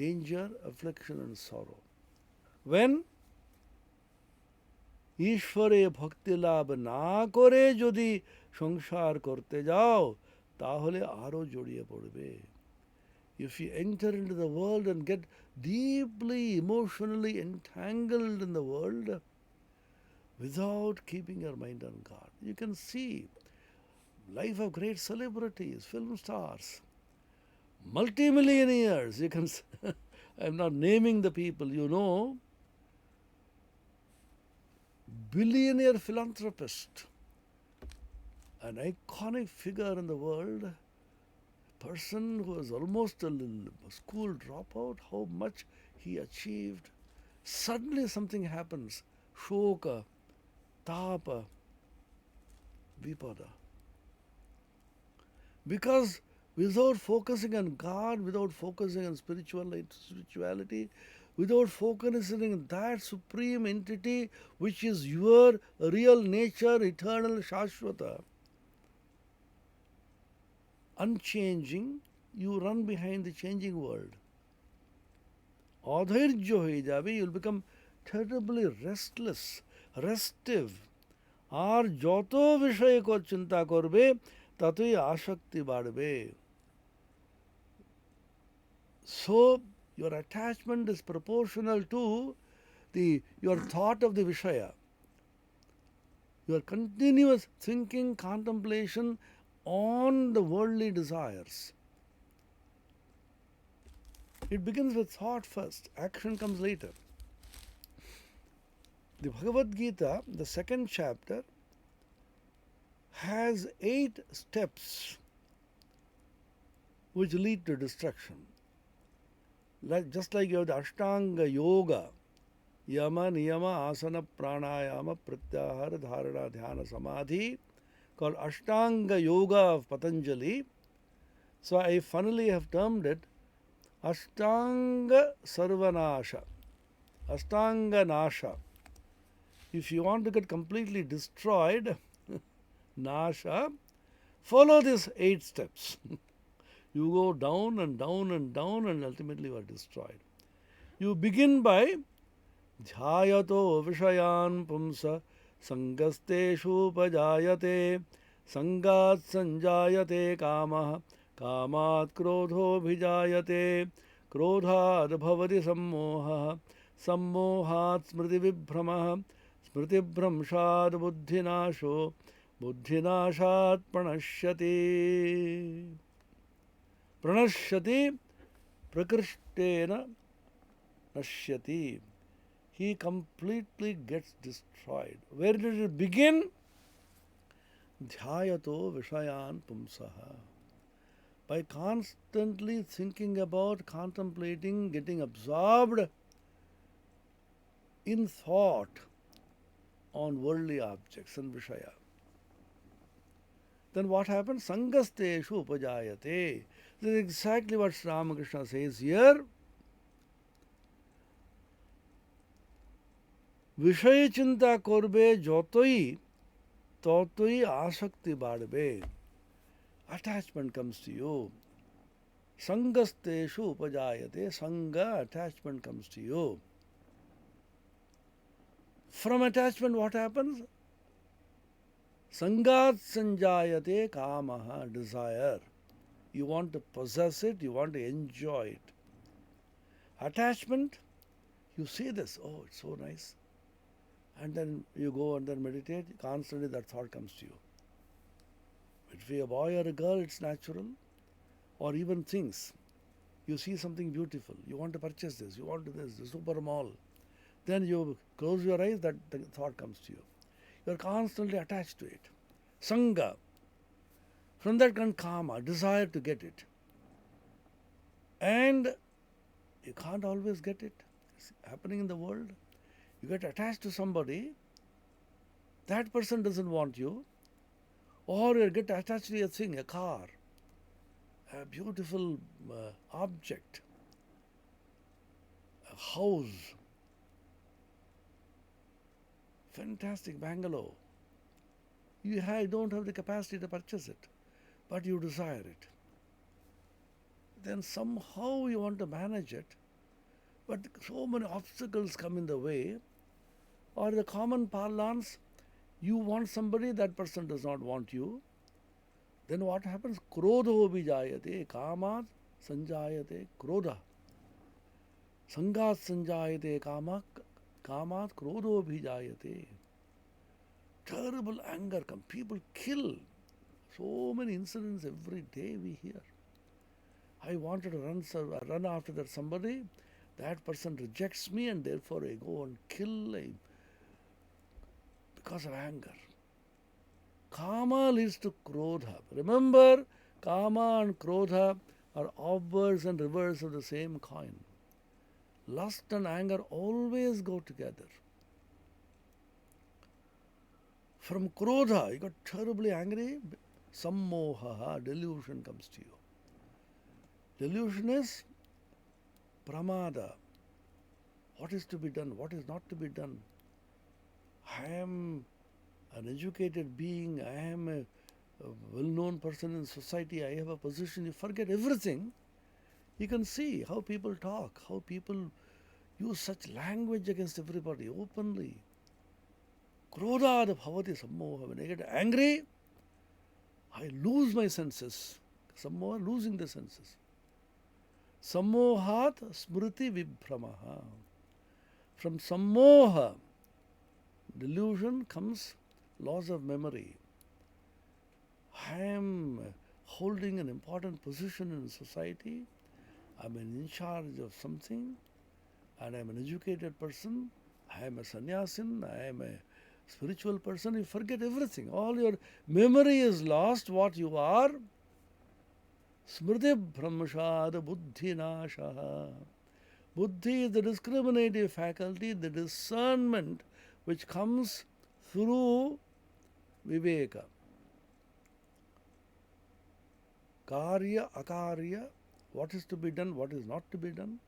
danger, affliction and sorrow. When ঈশ্বরে ভক্তি লাভ না করে যদি সংসার করতে যাও, তাহলে আরো জড়িয়ে পড়বে. If you enter into the world and get deeply emotionally entangled in the world without keeping your mind on God, you can see life of great celebrities, film stars, multimillionaires. You can I'm not naming the people, you know, billionaire philanthropist, an iconic figure in the world, a person who was almost a school dropout, how much he achieved. Suddenly something happens, shoka, tapa, vipada. Because without focusing on God, without focusing on spirituality, without focusing on that supreme entity which is your real nature, eternal, shashvata, unchanging, you run behind the changing world. Adhairya hoye jabe, you will become terribly restless, restive. আর যত বিষয়ে চিন্তা করবে ততই আসক্তি বাড়বে. So your attachment is proportional to your thought of the Vishaya. Your continuous thinking, contemplation on the worldly desires. It begins with thought first, action comes later. The Bhagavad-Gita, the 2nd chapter, has 8 steps which lead to destruction. Just like you have the Ashtanga Yoga, Yama, Niyama, Asana, Pranayama, Pratyahara, Dharana, Dhyana, Samadhi, called Ashtanga Yoga of Patanjali. So I funnily have termed it Ashtanga Sarvanasha, Ashtanga Nasha. If you want to get completely destroyed, Nasha, follow these 8 steps. You go down and down and down and ultimately you are destroyed. You begin by Dhyayato Vishayan Pumsa Sangasteshu Pajayate Sangat Sanjayate Kamaha Kamat Krodho Bhijayate Krodhat Bhavati Sammoha Sammohat Smriti Vibhramaha Smriti Bhramshad Buddhinasho buddhinashat pranashyati. Pranashyati prakrishtena nashyati. He completely gets destroyed. Where did it begin? Dhyayato vishayan pumsaha. By constantly thinking about, contemplating, getting absorbed in thought on worldly objects and vishaya. Then what happens? Sangasteshu upajayate. This is exactly what Ramakrishna says here. Vishaya chinta korbe jotoi totoi asakti badbe. Attachment comes to you. Sangasteshu upajayate. Sangha, attachment comes to you. From attachment, what happens? Sangat sanjayate kamaha, desire. You want to possess it, you want to enjoy it. Attachment, you see this, oh, it's so nice. And then you go and then meditate, constantly that thought comes to you. If you're a boy or a girl, it's natural. Or even things. You see something beautiful, you want to purchase this, you want this, the super mall. Then you close your eyes, that the thought comes to you. You are constantly attached to it. Sangha. From that comes kama, desire to get it. And you can't always get it. It's happening in the world. You get attached to somebody, that person doesn't want you, or you get attached to a thing, a car, a beautiful object, a house, fantastic bungalow. You don't have the capacity to purchase it, but you desire it. Then somehow you want to manage it, but so many obstacles come in the way, or the common parlance, you want somebody, that person does not want you. Then what happens? Krodho vijayate, kamat sanjayate, krodha. Sangat sanjayate, kamat krodho vijayate. Terrible anger comes. People kill. So many incidents every day we hear. I wanted to run after that somebody. That person rejects me and therefore I go and kill because of anger. Kama leads to krodha. Remember, kama and krodha are obverse and reverse of the same coin. Lust and anger always go together. From krodha, you got terribly angry, sammoha, delusion comes to you. Delusion is pramada. What is to be done, what is not to be done. I am an educated being, I am a well-known person in society, I have a position. You forget everything. You can see how people talk, how people use such language against everybody openly. Krodha bhavati sammoha. When I get angry, I lose my senses. Sammoha, losing the senses. Sammohat smriti vibhramaha. From sammoha, delusion, comes loss of memory. I am holding an important position in society. I am in charge of something, and I am an educated person. I am a sannyasin. I am a spiritual person. You forget everything. All your memory is lost. What you are. Smriti brahmashad buddhi nashaha. Buddhi is the discriminative faculty, the discernment which comes through viveka. Karya, akarya, what is to be done, what is not to be done.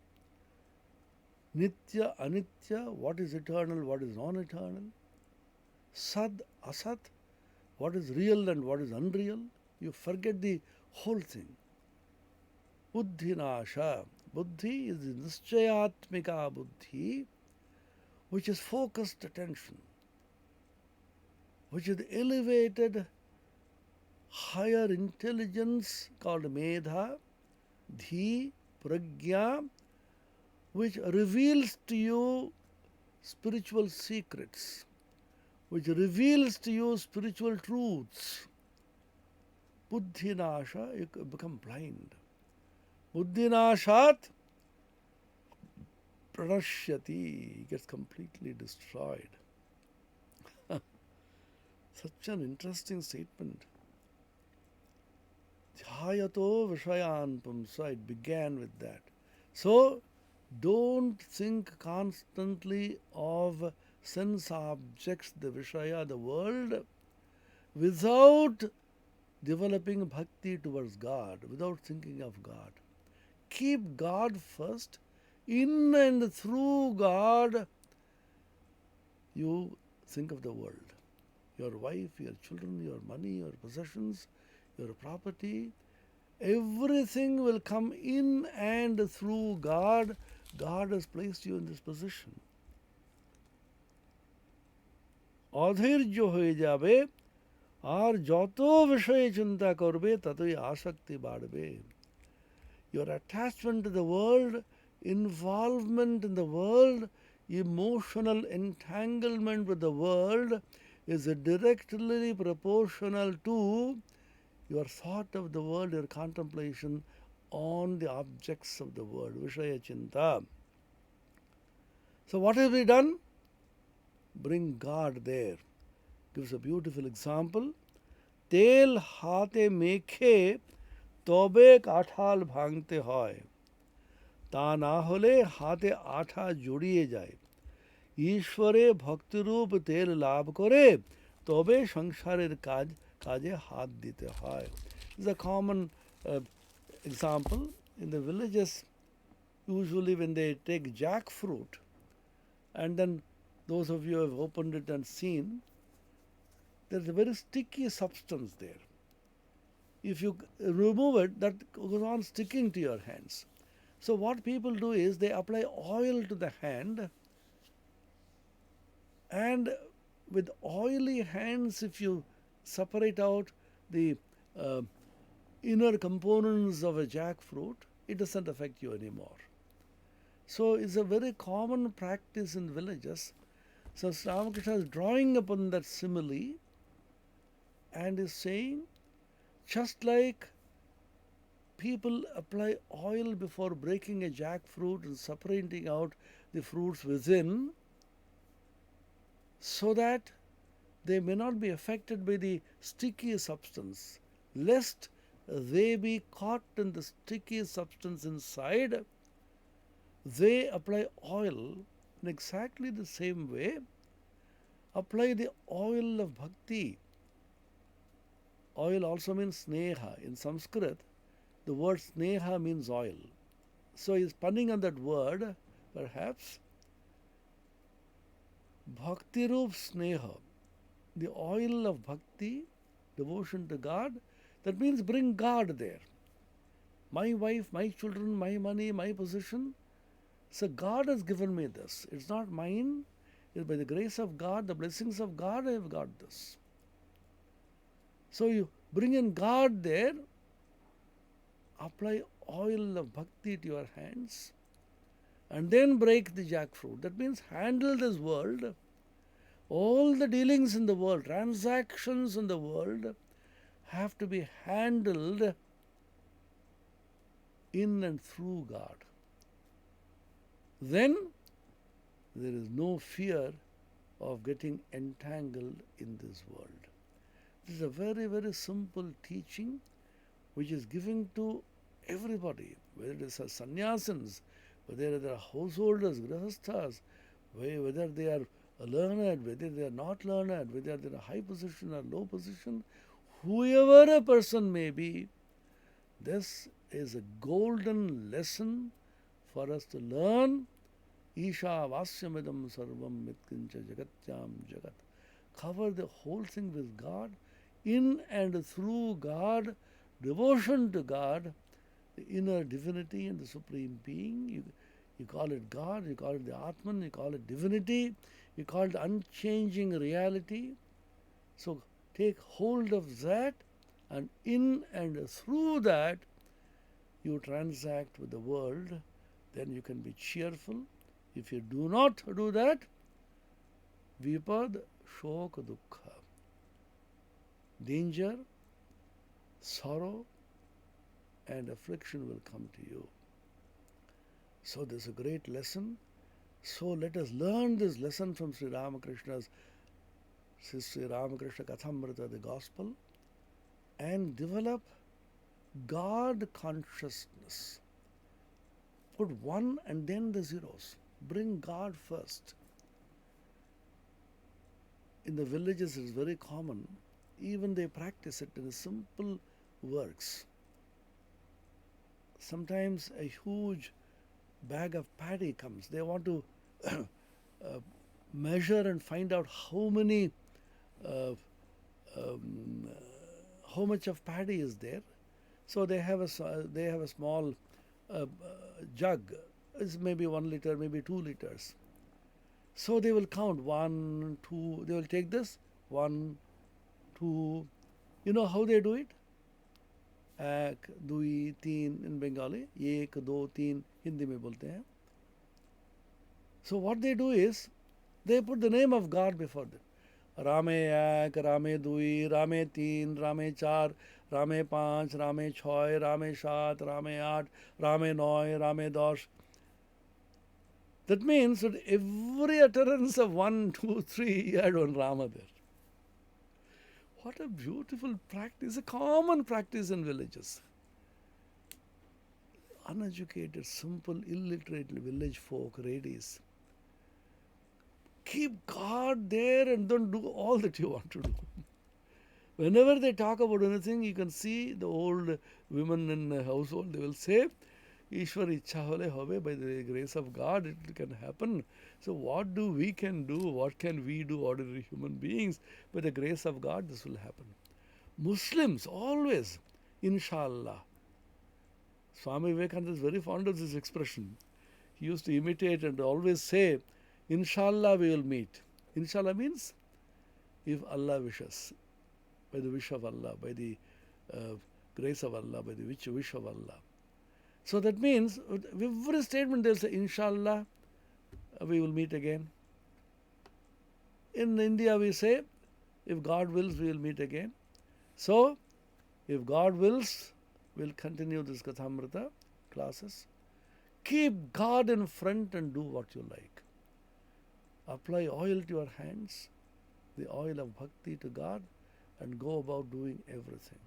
Nitya, anitya, what is eternal, what is non-eternal. Sad, asat, what is real and what is unreal. You forget the whole thing. Buddhi nasha. Buddhi is the nischayatmika buddhi, which is focused attention, which is the elevated higher intelligence called medha, dhi, pragya, which reveals to you spiritual secrets, which reveals to you spiritual truths. Buddhinasha, you become blind. Buddhinashat pranashyati, gets completely destroyed. Such an interesting statement. Dhyayato vishayan pumsa, it began with that. So, don't think constantly of sense objects, the Vishaya, the world, without developing bhakti towards God, without thinking of God. Keep God first. In and through God, you think of the world. Your wife, your children, your money, your possessions, your property, everything will come in and through God. God has placed you in this position. অধৈর্য হয়ে যাবে আর যত বিষয়ে চিন্তা করবে ততই আসক্তি বাড়বে. Your attachment to the world, involvement in the world, emotional entanglement with the world is directly proportional to your thought of the world, your contemplation on the objects of the world, Vishaya Chinta. So what have we done? Bring God there. Gives a beautiful example. তেল হাতে মেখে তবে কাঁঠাল ভাঙতে হয়, তা না হলে হাতে আঠা জড়িয়ে যায়। ঈশ্বরে ভক্তিরূপ তেল লাভ করে তবে সংসারের কাজে হাত দিতে হয়. This is a common example in the villages. Usually when they take jackfruit, and then those of you who have opened it and seen, there's a very sticky substance there. If you remove it, that goes on sticking to your hands. So what people do is they apply oil to the hand, and with oily hands, if you separate out the inner components of a jackfruit, it doesn't affect you anymore. So it's a very common practice in villages. So Ramakrishna is drawing upon that simile and is saying, just like people apply oil before breaking a jackfruit and separating out the fruits within, so that they may not be affected by the sticky substance, lest they be caught in the sticky substance inside, they apply oil in exactly the same way. Apply the oil of bhakti. Oil also means sneha. In Sanskrit, the word sneha means oil. So he's punning on that word, perhaps. Bhakti Rup Sneha, the oil of bhakti, devotion to God, that means bring God there. My wife, my children, my money, my position. So God has given me this. It's not mine. It's by the grace of God, the blessings of God, I have got this. So you bring in God there, apply oil of bhakti to your hands, and then break the jackfruit. That means handle this world. All the dealings in the world, transactions in the world, have to be handled in and through God. Then there is no fear of getting entangled in this world. This is a very, very simple teaching which is given to everybody, whether it is sannyasins, whether they are householders, grihasthas, whether they are learned, whether they are not learned, whether they are in a high position or low position, whoever a person may be, this is a golden lesson for us to learn. Isha vasyamidam sarvam mitkincha jagatyam jagat. Cover the whole thing with God, in and through God, devotion to God, the inner divinity and the supreme being. You call it God, you call it the Atman, you call it divinity, you call it unchanging reality. So take hold of that, and in and through that you transact with the world. Then you can be cheerful. If you do not do that, vipad shoka dukkha. Danger, sorrow, and affliction will come to you. So this is a great lesson. So let us learn this lesson from Sri Ramakrishna's Sri Ramakrishna Kathamrita, the Gospel, and develop God consciousness. Put one and then the zeros. Bring God first. In the villages it is very common. Even they practice it in simple works. Sometimes a huge bag of paddy comes. They want to measure and find out how much of paddy is there. So they have a small jug. It's maybe 1 liter, maybe 2 liters. So they will count 1, 2. They will take this 1, 2. You know how they do it? एक, दुई, तीन in Bengali. एक, दो, तीन हिंदी में बोलते हैं. So what they do is they put the name of God before them. Rame ek, Rame dui, Rame teen, Rame char, Rame panch, Rame choy, Rame shat, Rame aat, Rame noy, Rame dosh. That means that every utterance of 1, 2, 3, you had one Rama there. What a beautiful practice, a common practice in villages. Uneducated, simple, illiterate village folk, ladies. Keep God there and don't do all that you want to do. Whenever they talk about anything, you can see the old women in the household, they will say, Ishwar ichha hole hobe, by the grace of God it can happen. So what we can do, what can we do, ordinary human beings? By the grace of God this will happen. Muslims always, inshallah. Swami Vivekananda is very fond of this expression. He used to imitate and always say, inshallah we will meet. Inshallah means if Allah wishes, by the wish of Allah, by the grace of Allah, by the wish of Allah. So that means with every statement they'll say, inshallah, we will meet again. In India we say, if God wills, we will meet again. So, if God wills, we'll continue this Kathamrita classes. Keep God in front and do what you like. Apply oil to your hands, the oil of bhakti to God, and go about doing everything.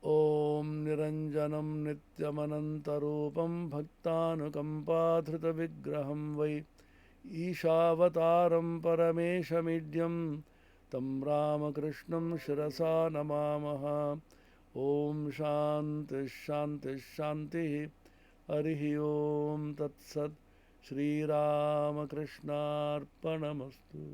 Om Niranjanam Nityamanantarupam Bhaktanukampadhrita Vigraham Vai Ishavataram Parameshamidyam Tam Ramakrishnam Shirasa Namamaha. Om Shanti Shanti Shanti Harihi Om Tat Sat Shri Ramakrishna Arpanamastu.